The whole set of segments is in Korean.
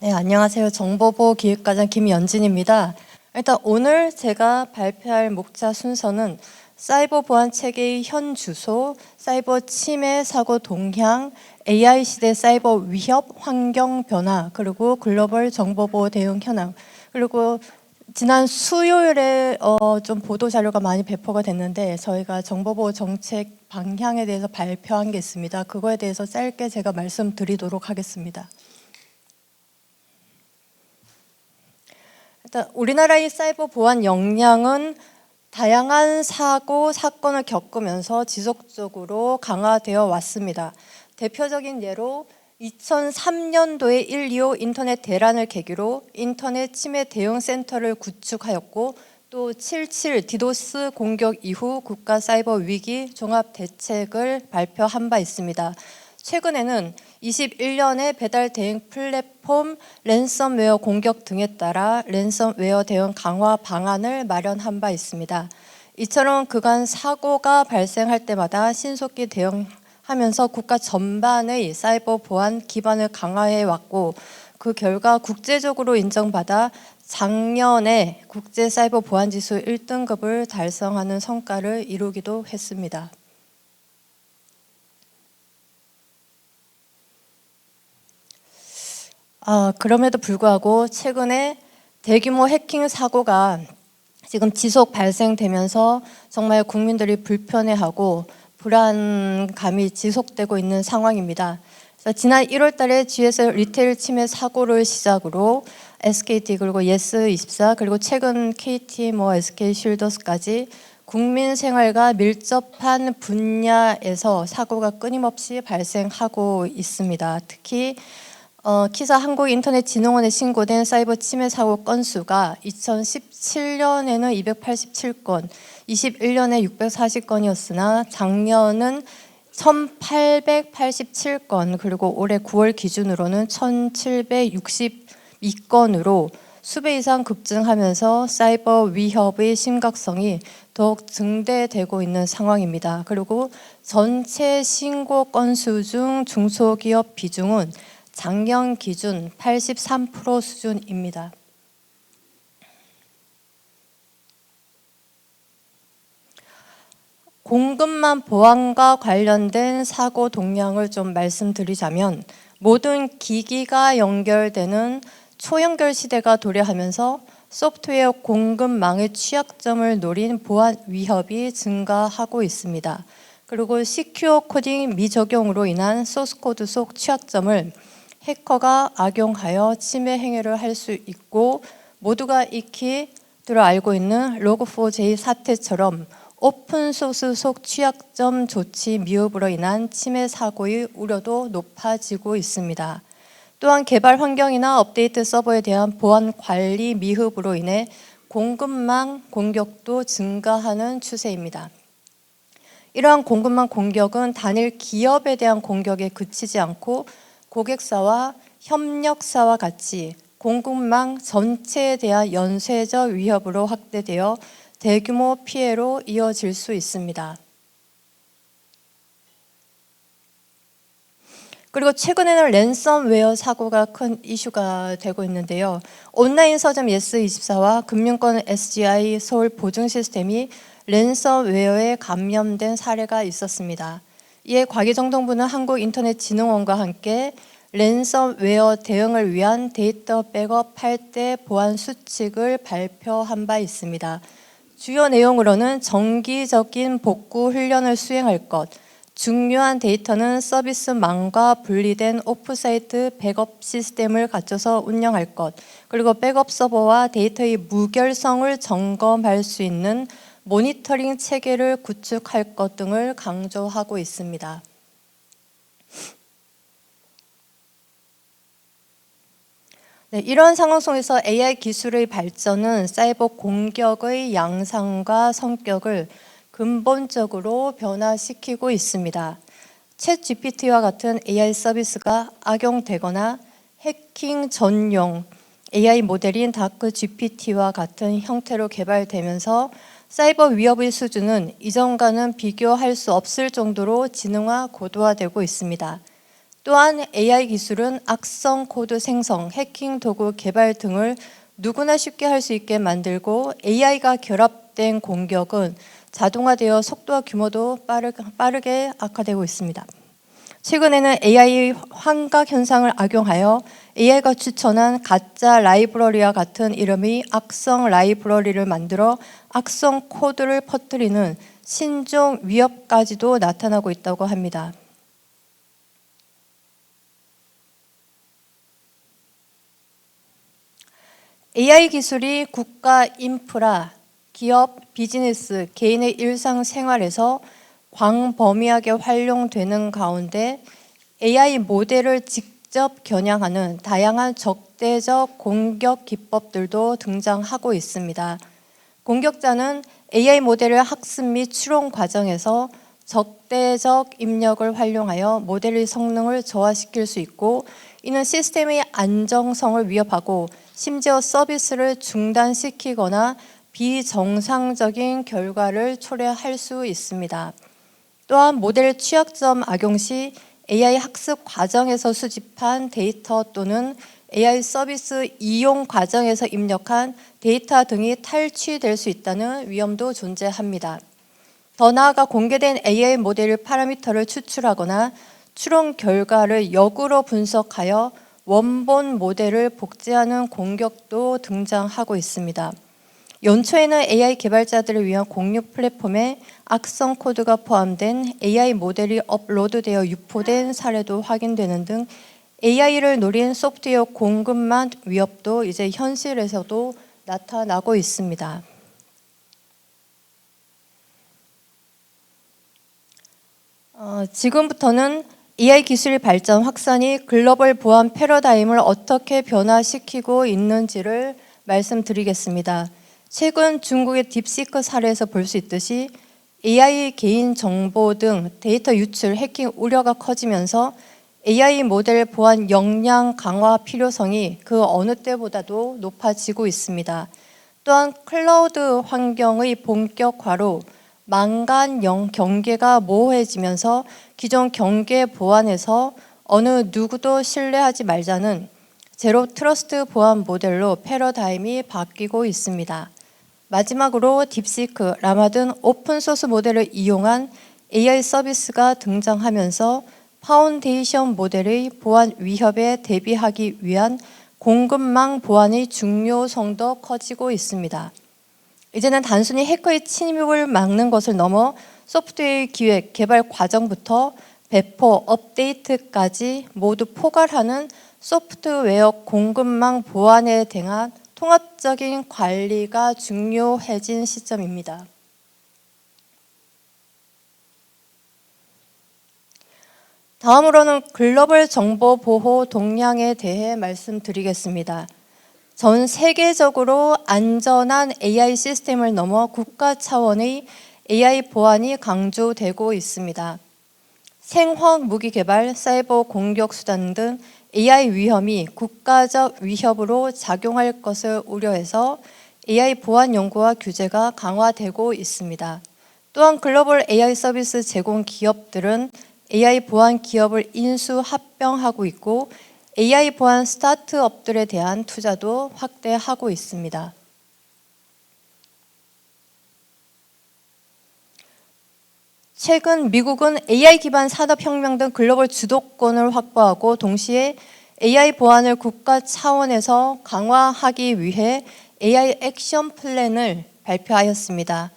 네, 안녕하세요. 정보보호 기획과장 김연진입니다. 일단 오늘 제가 발표할 목차 순서는 사이버 보안 체계의 현 주소, 사이버 침해 사고 동향, AI 시대 사이버 위협, 환경 변화, 그리고 글로벌 정보보호 대응 현황, 그리고 지난 수요일에 좀 보도 자료가 많이 배포가 됐는데 저희가 정보보호 정책 방향에 대해서 발표한 게 있습니다. 그거에 대해서 짧게 제가 말씀드리도록 하겠습니다. 일단 우리나라의 사이버 보안 역량은 다양한 사고, 사건을 겪으면서 지속적으로 강화되어 왔습니다. 대표적인 예로 2003년도에 125 인터넷 대란을 계기로 인터넷 침해 대응 센터를 구축하였고, 또 77 디도스 공격 이후 국가 사이버 위기 종합 대책을 발표한 바 있습니다. 최근에는 21년에 배달 대행 플랫폼 랜섬웨어 공격 등에 따라 랜섬웨어 대응 강화 방안을 마련한 바 있습니다. 이처럼 그간 사고가 발생할 때마다 신속히 대응하면서 국가 전반의 사이버 보안 기반을 강화해 왔고, 그 결과 국제적으로 인정받아 작년에 국제 사이버 보안 지수 1등급을 달성하는 성과를 이루기도 했습니다. 그럼에도 불구하고 최근에 대규모 해킹 사고가 지금 지속 발생되면서 정말 국민들이 불편해하고 불안감이 지속되고 있는 상황입니다. 그래서 지난 1월 달에 GS 리테일 침해 사고를 시작으로 SKT 그리고 예스24 그리고 최근 KT SK 쉴더스까지 국민 생활과 밀접한 분야에서 사고가 끊임없이 발생하고 있습니다. 특히 키사 한국인터넷진흥원에 신고된 사이버 침해 사고 건수가 2017년에는 287건, 21년에 640건이었으나 작년은 1887건, 그리고 올해 9월 기준으로는 1762건으로 수배 이상 급증하면서 사이버 위협의 심각성이 더욱 증대되고 있는 상황입니다. 그리고 전체 신고 건수 중 중소기업 비중은 작년 기준 83% 수준입니다. 공급망 보안과 관련된 사고 동향을 좀 말씀드리자면, 모든 기기가 연결되는 초연결 시대가 도래하면서 소프트웨어 공급망의 취약점을 노린 보안 위협이 증가하고 있습니다. 그리고 시큐어 코딩 미적용으로 인한 소스코드 속 취약점을 해커가 악용하여 침해 행위를 할 수 있고, 모두가 익히 들어 알고 있는 log4j 사태처럼 오픈소스 속 취약점 조치 미흡으로 인한 침해 사고의 우려도 높아지고 있습니다. 또한 개발 환경이나 업데이트 서버에 대한 보안 관리 미흡으로 인해 공급망 공격도 증가하는 추세입니다. 이러한 공급망 공격은 단일 기업에 대한 공격에 그치지 않고 고객사와 협력사와 같이 공급망 전체에 대한 연쇄적 위협으로 확대되어 대규모 피해로 이어질 수 있습니다. 그리고 최근에는 랜섬웨어 사고가 큰 이슈가 되고 있는데요. 온라인 서점 예스24와 금융권 SGI 서울 보증 시스템이 랜섬웨어에 감염된 사례가 있었습니다. 이에 과기정통부는 한국인터넷진흥원과 함께 랜섬웨어 대응을 위한 데이터 백업할 때 보안 수칙을 발표한 바 있습니다. 주요 내용으로는 정기적인 복구 훈련을 수행할 것, 중요한 데이터는 서비스망과 분리된 오프사이트 백업 시스템을 갖춰서 운영할 것, 그리고 백업 서버와 데이터의 무결성을 점검할 수 있는 모니터링 체계를 구축할 것 등을 강조하고 있습니다. 네, 이러한 상황 속에서 AI 기술의 발전은 사이버 공격의 양상과 성격을 근본적으로 변화시키고 있습니다. 챗 GPT와 같은 AI 서비스가 악용되거나 해킹 전용 AI 모델인 다크 GPT와 같은 형태로 개발되면서 사이버 위협의 수준은 이전과는 비교할 수 없을 정도로 진흥화 고도화되고 있습니다. 또한 AI 기술은 악성 코드 생성, 해킹 도구 개발 등을 누구나 쉽게 할 수 있게 만들고 AI가 결합된 공격은 자동화되어 속도와 규모도 빠르게 악화되고 있습니다. 최근에는 AI 환각 현상을 악용하여 AI가 추천한 가짜 라이브러리와 같은 이름의 악성 라이브러리를 만들어 악성 코드를 퍼뜨리는 신종 위협까지도 나타나고 있다고 합니다. AI 기술이 국가 인프라, 기업, 비즈니스, 개인의 일상생활에서 광범위하게 활용되는 가운데 AI 모델을 직접 겨냥하는 다양한 적대적 공격 기법들도 등장하고 있습니다. 공격자는 AI 모델을 학습 및 추론 과정에서 적대적 입력을 활용하여 모델의 성능을 저하시킬 수 있고, 이는 시스템의 안정성을 위협하고 심지어 서비스를 중단시키거나 비정상적인 결과를 초래할 수 있습니다. 또한 모델 취약점 악용 시 AI 학습 과정에서 수집한 데이터 또는 AI 서비스 이용 과정에서 입력한 데이터 등이 탈취될 수 있다는 위험도 존재합니다. 더 나아가 공개된 AI 모델 파라미터를 추출하거나 추론 결과를 역으로 분석하여 원본 모델을 복제하는 공격도 등장하고 있습니다. 연초에는 AI 개발자들을 위한 공유 플랫폼에 악성 코드가 포함된 AI 모델이 업로드되어 유포된 사례도 확인되는 등 AI를 노린 소프트웨어 공급망 위협도 이제 현실에서도 나타나고 있습니다. 지금부터는 AI 기술 발전 확산이 글로벌 보안 패러다임을 어떻게 변화시키고 있는지를 말씀드리겠습니다. 최근 중국의 딥시크 사례에서 볼 수 있듯이 AI 개인 정보 등 데이터 유출, 해킹 우려가 커지면서 AI 모델 보안 역량 강화 필요성이 그 어느 때보다도 높아지고 있습니다. 또한 클라우드 환경의 본격화로 망간 경계가 모호해지면서 기존 경계 보안에서 어느 누구도 신뢰하지 말자는 제로 트러스트 보안 모델로 패러다임이 바뀌고 있습니다. 마지막으로 딥시크, 라마 등 오픈소스 모델을 이용한 AI 서비스가 등장하면서 파운데이션 모델의 보안 위협에 대비하기 위한 공급망 보안의 중요성도 커지고 있습니다. 이제는 단순히 해커의 침입을 막는 것을 넘어 소프트웨어 기획, 개발 과정부터 배포, 업데이트까지 모두 포괄하는 소프트웨어 공급망 보안에 대한 통합적인 관리가 중요해진 시점입니다. 다음으로는 글로벌 정보 보호 동향에 대해 말씀드리겠습니다. 전 세계적으로 안전한 AI 시스템을 넘어 국가 차원의 AI 보안이 강조되고 있습니다. 생화학 무기 개발, 사이버 공격 수단 등 AI 위험이 국가적 위협으로 작용할 것을 우려해서 AI 보안 연구와 규제가 강화되고 있습니다. 또한 글로벌 AI 서비스 제공 기업들은 AI 보안 기업을 인수 합병하고 있고 AI 보안 스타트업들에 대한 투자도 확대하고 있습니다. 최근 미국은 AI 기반 산업혁명 등 글로벌 주도권을 확보하고 동시에 AI 보안을 국가 차원에서 강화하기 위해 AI 액션 플랜을 발표하였습니다.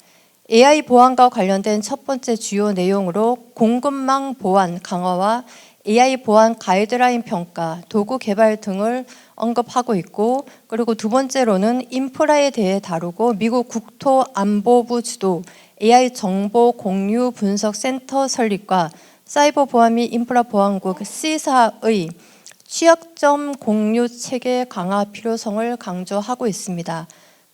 AI 보안과 관련된 첫 번째 주요 내용으로 공급망 보안 강화와 AI 보안 가이드라인 평가, 도구 개발 등을 언급하고 있고, 그리고 두 번째로는 인프라에 대해 다루고 미국 국토안보부 주도 AI 정보 공유 분석 센터 설립과 사이버 보안 및 인프라 보안국 C사의 취약점 공유 체계 강화 필요성을 강조하고 있습니다.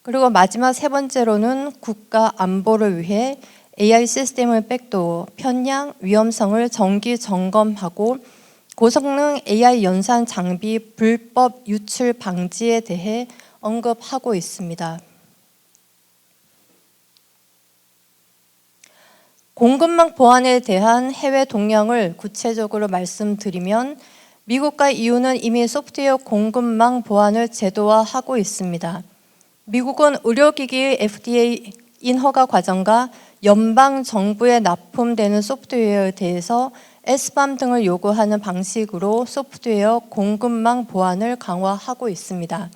그리고 마지막 세 번째로는 국가 안보를 위해 AI 시스템의 백도어, 편향, 위험성을 정기 점검하고 고성능 AI 연산 장비 불법 유출 방지에 대해 언급하고 있습니다. 공급망 보안에 대한 해외 동향을 구체적으로 말씀드리면 미국과 EU는 이미 소프트웨어 공급망 보안을 제도화하고 있습니다. 미국은 의료기기 FDA 인허가 과정과 연방 정부에 납품되는 소프트웨어에 대해서 SBAM 등을 요구하는 방식으로 소프트웨어 공급망 보안을 강화하고 있습니다.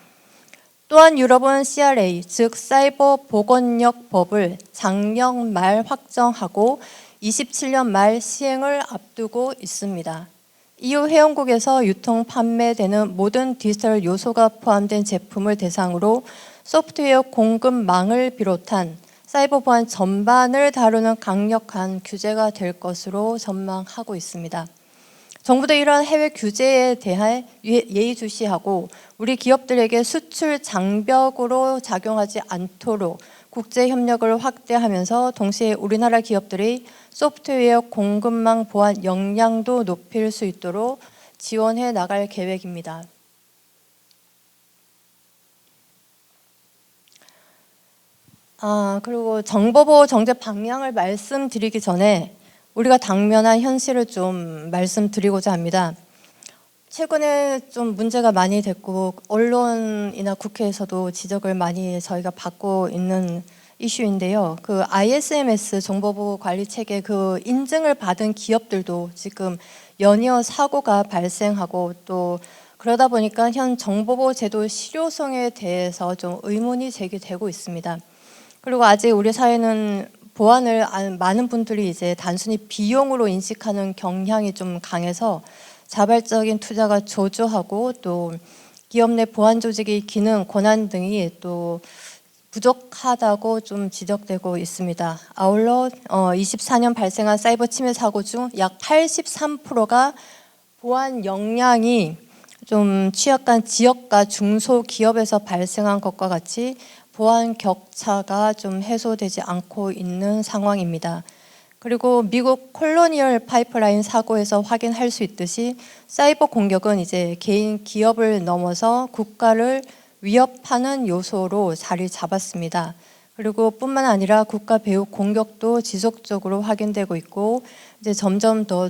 또한 유럽은 CRA, 즉 사이버 보건력법을 작년 말 확정하고 27년 말 시행을 앞두고 있습니다. EU 회원국에서 유통 판매되는 모든 디지털 요소가 포함된 제품을 대상으로 소프트웨어 공급망을 비롯한 사이버 보안 전반을 다루는 강력한 규제가 될 것으로 전망하고 있습니다. 정부도 이러한 해외 규제에 대해 예의주시하고 우리 기업들에게 수출 장벽으로 작용하지 않도록 국제 협력을 확대하면서 동시에 우리나라 기업들의 소프트웨어 공급망 보안 역량도 높일 수 있도록 지원해 나갈 계획입니다. 그리고 정보보호 정책 방향을 말씀드리기 전에 우리가 당면한 현실을 좀 말씀드리고자 합니다. 최근에 좀 문제가 많이 됐고 언론이나 국회에서도 지적을 많이 저희가 받고 있는 이슈인데요. 그 ISMS 정보보호 관리 체계 그 인증을 받은 기업들도 지금 연이어 사고가 발생하고 또 그러다 보니까 현 정보보호 제도 실효성에 대해서 좀 의문이 제기되고 있습니다. 그리고 아직 우리 사회는 보안을 많은 분들이 이제 단순히 비용으로 인식하는 경향이 좀 강해서 자발적인 투자가 저조하고 또 기업 내 보안 조직의 기능, 권한 등이 또 부족하다고 좀 지적되고 있습니다. 아울러 24년 발생한 사이버 침해 사고 중 약 83%가 보안 역량이 좀 취약한 지역과 중소기업에서 발생한 것과 같이 보안 격차가 좀 해소되지 않고 있는 상황입니다. 그리고 미국 콜로니얼 파이프라인 사고에서 확인할 수 있듯이 사이버 공격은 이제 개인 기업을 넘어서 국가를 위협하는 요소로 자리 잡았습니다. 그리고 뿐만 아니라 국가 배후 공격도 지속적으로 확인되고 있고 이제 점점 더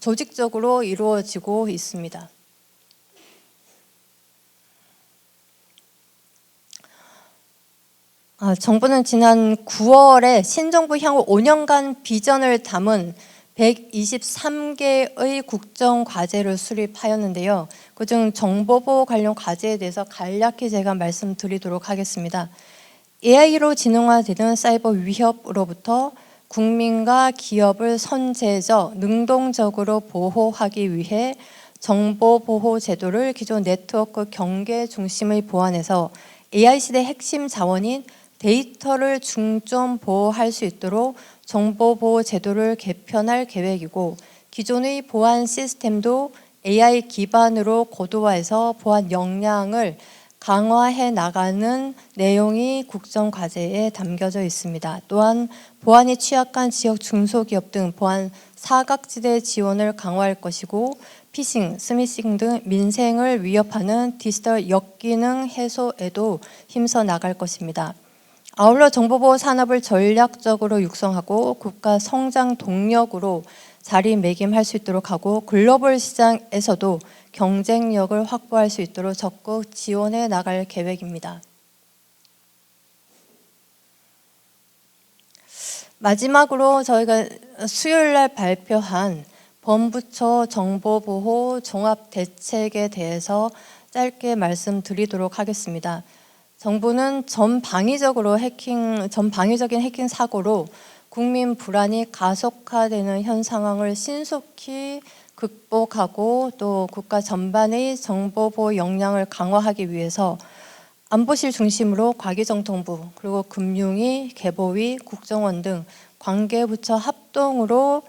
조직적으로 이루어지고 있습니다. 정부는 지난 9월에 신정부 향후 5년간 비전을 담은 123개의 국정과제를 수립하였는데요. 그중 정보보호 관련 과제에 대해서 간략히 제가 말씀드리도록 하겠습니다. AI로 진흥화되는 사이버 위협으로부터 국민과 기업을 선제적, 능동적으로 보호하기 위해 정보보호 제도를 기존 네트워크 경계 중심의 보안에서 AI 시대 핵심 자원인 데이터를 중점 보호할 수 있도록 정보보호 제도를 개편할 계획이고 기존의 보안 시스템도 AI 기반으로 고도화해서 보안 역량을 강화해 나가는 내용이 국정과제에 담겨져 있습니다. 또한 보안이 취약한 지역 중소기업 등 보안 사각지대 지원을 강화할 것이고 피싱, 스미싱 등 민생을 위협하는 디지털 역기능 해소에도 힘써 나갈 것입니다. 아울러 정보보호 산업을 전략적으로 육성하고 국가 성장 동력으로 자리매김할 수 있도록 하고 글로벌 시장에서도 경쟁력을 확보할 수 있도록 적극 지원해 나갈 계획입니다. 마지막으로 저희가 수요일 날 발표한 범부처 정보보호 종합대책에 대해서 짧게 말씀드리도록 하겠습니다. 정부는 전방위적인 해킹 사고로 국민 불안이 가속화되는 현 상황을 신속히 극복하고 또 국가 전반의 정보보호 역량을 강화하기 위해서 안보실 중심으로 과기정통부 그리고 금융위, 개보위, 국정원 등 관계부처 합동으로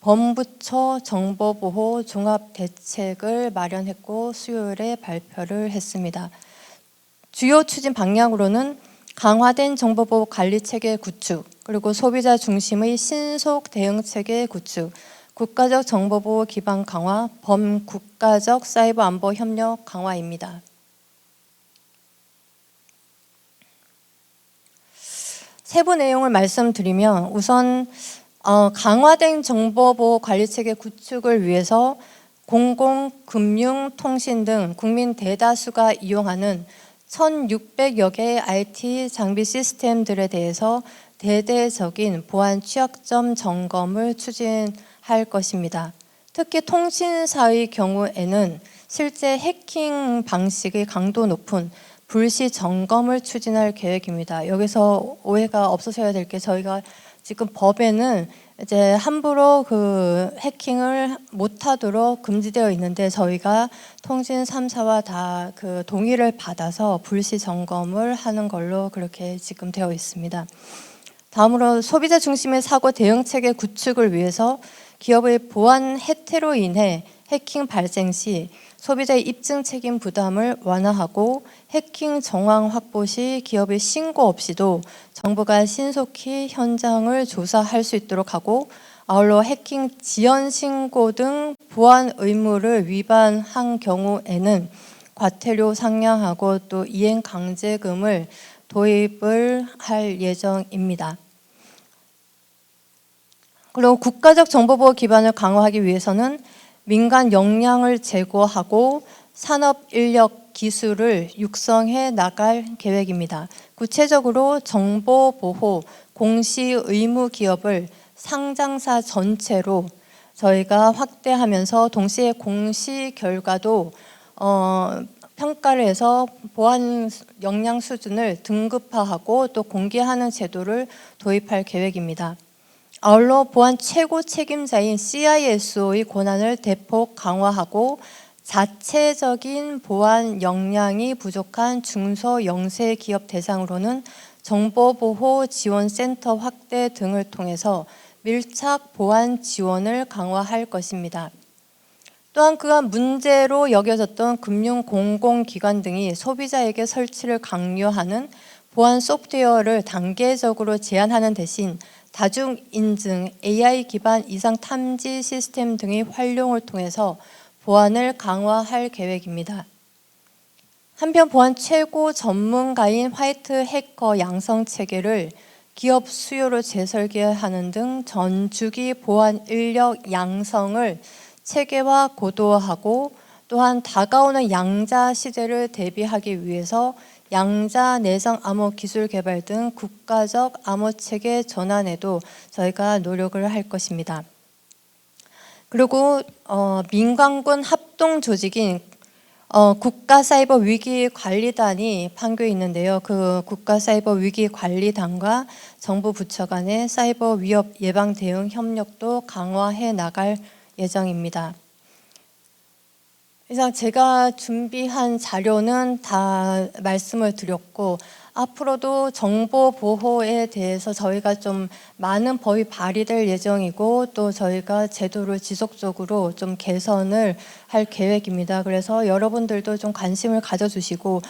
범부처 정보보호 종합대책을 마련했고 수요일에 발표를 했습니다. 주요 추진 방향으로는 강화된 정보보호 관리체계 구축, 그리고 소비자 중심의 신속 대응체계 구축, 국가적 정보보호 기반 강화, 범국가적 사이버 안보 협력 강화입니다. 세부 내용을 말씀드리면 우선 강화된 정보보호 관리체계 구축을 위해서 공공, 금융, 통신 등 국민 대다수가 이용하는 1,600여 개의 IT 장비 시스템들에 대해서 대대적인 보안 취약점 점검을 추진할 것입니다. 특히 통신사의 경우에는 실제 해킹 방식의 강도 높은 불시 점검을 추진할 계획입니다. 여기서 오해가 없으셔야 될 게 저희가 지금 법에는 이제 함부로 그 해킹을 못하도록 금지되어 있는데 저희가 통신 3사와 다 그 동의를 받아서 불시 점검을 하는 걸로 그렇게 지금 되어 있습니다. 다음으로 소비자 중심의 사고 대응 체계 구축을 위해서 기업의 보안 혜택으로 인해 해킹 발생 시 소비자의 입증 책임 부담을 완화하고 해킹 정황 확보 시 기업의 신고 없이도 정부가 신속히 현장을 조사할 수 있도록 하고 아울러 해킹 지연 신고 등 보안 의무를 위반한 경우에는 과태료 상량하고 또 이행 강제금을 도입을 할 예정입니다. 그리고 국가적 정보보호 기반을 강화하기 위해서는 민간 역량을 제고하고 산업 인력 기술을 육성해 나갈 계획입니다. 구체적으로 정보보호 공시 의무 기업을 상장사 전체로 저희가 확대하면서 동시에 공시 결과도 평가를 해서 보안 역량 수준을 등급화하고 또 공개하는 제도를 도입할 계획입니다. 아울러 보안 최고 책임자인 CISO의 권한을 대폭 강화하고 자체적인 보안 역량이 부족한 중소 영세 기업 대상으로는 정보보호 지원센터 확대 등을 통해서 밀착 보안 지원을 강화할 것입니다. 또한 그간 문제로 여겨졌던 금융 공공기관 등이 소비자에게 설치를 강요하는 보안 소프트웨어를 단계적으로 제한하는 대신 다중 인증, AI 기반 이상 탐지 시스템 등의 활용을 통해서 보안을 강화할 계획입니다. 한편 보안 최고 전문가인 화이트 해커 양성 체계를 기업 수요로 재설계하는 등 전주기 보안 인력 양성을 체계화 고도화하고 또한 다가오는 양자 시대를 대비하기 위해서 양자 내성 암호 기술 개발 등 국가적 암호 체계 전환에도 저희가 노력을 할 것입니다. 그리고 민간군 합동 조직인 국가사이버위기관리단이 판교에 있는데요. 그 국가사이버위기관리단과 정부 부처 간의 사이버 위협 예방 대응 협력도 강화해 나갈 예정입니다. 이상 제가 준비한 자료는 다 말씀을 드렸고 앞으로도 정보 보호에 대해서 저희가 좀 많은 법이 발의될 예정이고 또 저희가 제도를 지속적으로 좀 개선을 할 계획입니다. 그래서 여러분들도 좀 관심을 가져주시고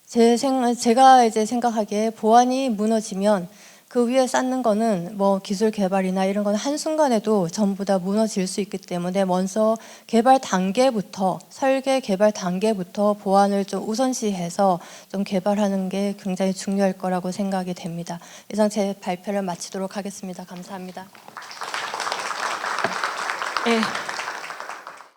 제가 이제 생각하기에 보안이 무너지면 그 위에 쌓는 거는 뭐 기술 개발이나 이런 건 한순간에도 전부 다 무너질 수 있기 때문에 먼저 개발 단계부터 설계 개발 단계부터 보안을 좀 우선시해서 좀 개발하는 게 굉장히 중요할 거라고 생각이 됩니다. 이상 제 발표를 마치도록 하겠습니다. 감사합니다. 네.